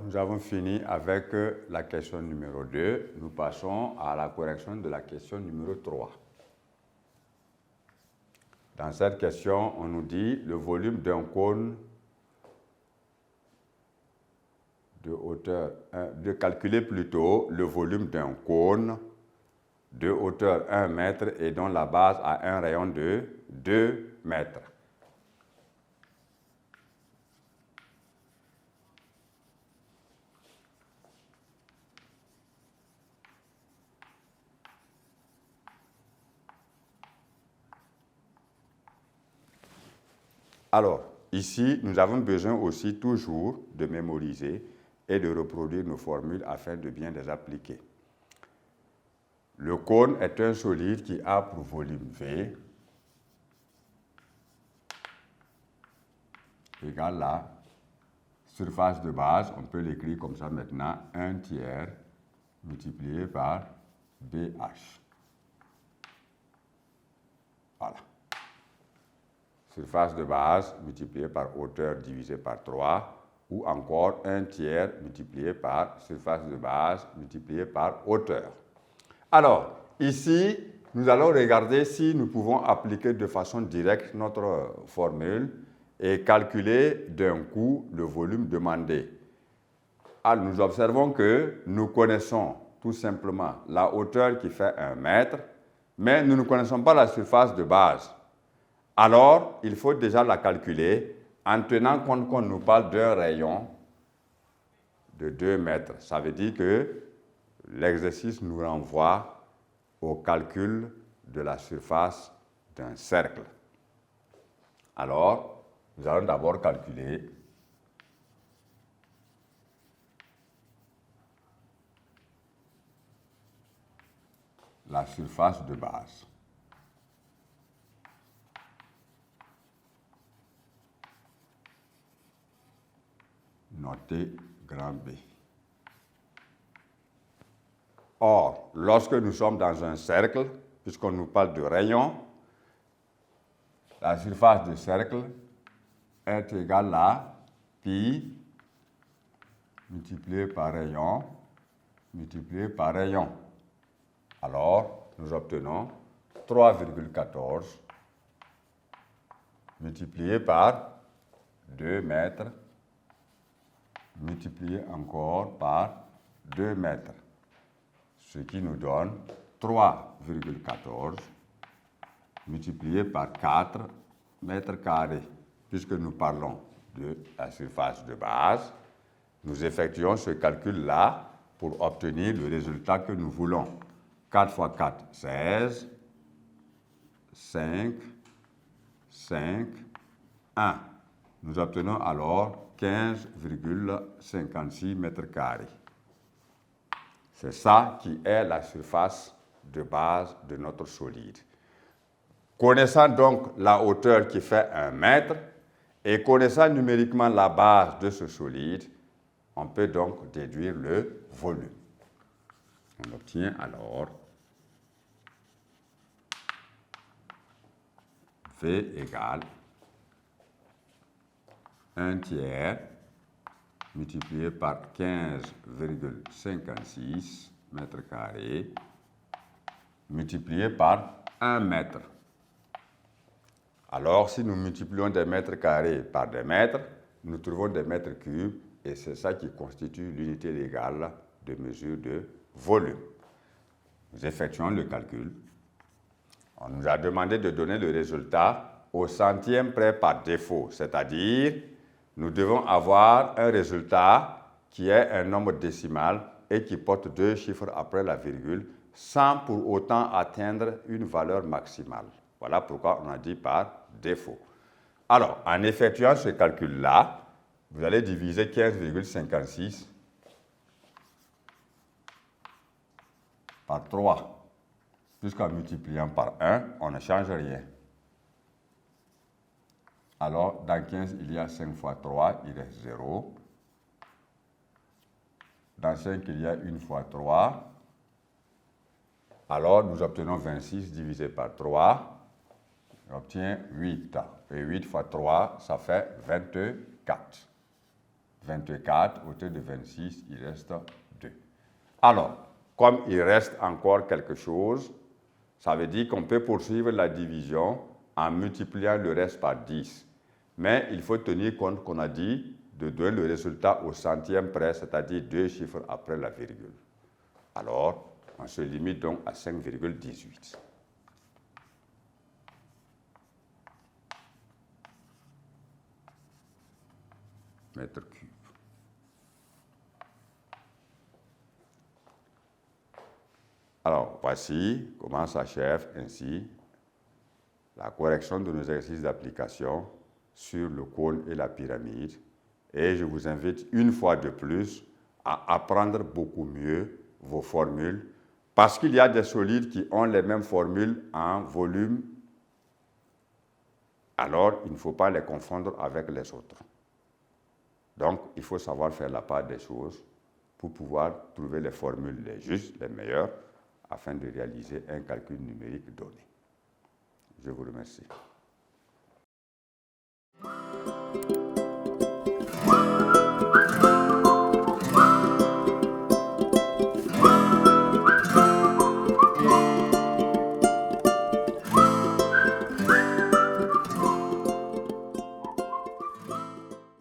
nous avons fini avec la question numéro 2. Nous passons à la correction de la question numéro 3. Dans cette question, on nous dit le volume d'un cône de hauteur 1, de calculer plutôt le volume d'un cône de hauteur 1 mètre et dont la base a un rayon de 2 mètres. Alors, ici, nous avons besoin aussi toujours de mémoriser et de reproduire nos formules afin de bien les appliquer. Le cône est un solide qui a pour volume V égale la surface de base, on peut l'écrire comme ça maintenant, 1 tiers multiplié par BH. Voilà. Surface de base multipliée par hauteur divisé par 3, ou encore 1 tiers multiplié par surface de base multiplié par hauteur. Alors, ici, nous allons regarder si nous pouvons appliquer de façon directe notre formule et calculer d'un coup le volume demandé. Alors, nous observons que nous connaissons tout simplement la hauteur qui fait 1 mètre, mais nous ne connaissons pas la surface de base. Alors, il faut déjà la calculer en tenant compte qu'on nous parle d'un rayon de 2 mètres. Ça veut dire que l'exercice nous renvoie au calcul de la surface d'un cercle. Alors, nous allons d'abord calculer la surface de base. Notez grand B. Or, lorsque nous sommes dans un cercle, puisqu'on nous parle de rayon, la surface du cercle est égale à pi multiplié par rayon multiplié par rayon. Alors, nous obtenons 3,14 multiplié par 2 mètres multiplié encore par 2 mètres, ce qui nous donne 3,14 multiplié par 4 mètres carrés. Puisque nous parlons de la surface de base, nous effectuons ce calcul-là pour obtenir le résultat que nous voulons. 4 fois 4, 16, 5, 5, 1. Nous obtenons alors 15,56 mètres carrés. C'est ça qui est la surface de base de notre solide. Connaissant donc la hauteur qui fait 1 mètre et connaissant numériquement la base de ce solide, on peut donc déduire le volume. On obtient alors V égale 1 tiers multiplié par 15,56 mètres carrés multiplié par 1 mètre. Alors, si nous multiplions des mètres carrés par des mètres, nous trouvons des mètres cubes et c'est ça qui constitue l'unité légale de mesure de volume. Nous effectuons le calcul. On nous a demandé de donner le résultat au centième près par défaut, c'est-à-dire nous devons avoir un résultat qui est un nombre décimal et qui porte 2 chiffres après la virgule sans pour autant atteindre une valeur maximale. Voilà pourquoi on a dit par défaut. Alors, en effectuant ce calcul-là, vous allez diviser 15,56 par 3. Puisqu'en multipliant par 1, on ne change rien. Alors, dans 15, il y a 5 fois 3, il reste 0. Dans 5, il y a 1 fois 3. Alors, nous obtenons 26 divisé par 3. On obtient 8. Et 8 fois 3, ça fait 24. 24, hauteur de 26, il reste 2. Alors, comme il reste encore quelque chose, ça veut dire qu'on peut poursuivre la division en multipliant le reste par 10. Mais il faut tenir compte qu'on a dit de donner le résultat au centième près, c'est-à-dire 2 chiffres après la virgule. Alors, on se limite donc à 5,18. Mètres cubes. Alors, voici comment s'achève ainsi la correction de nos exercices d'application sur le cône et la pyramide. Et je vous invite une fois de plus à apprendre beaucoup mieux vos formules parce qu'il y a des solides qui ont les mêmes formules en volume. Alors, il ne faut pas les confondre avec les autres. Donc, il faut savoir faire la part des choses pour pouvoir trouver les formules les justes, les meilleures, afin de réaliser un calcul numérique donné. Je vous remercie.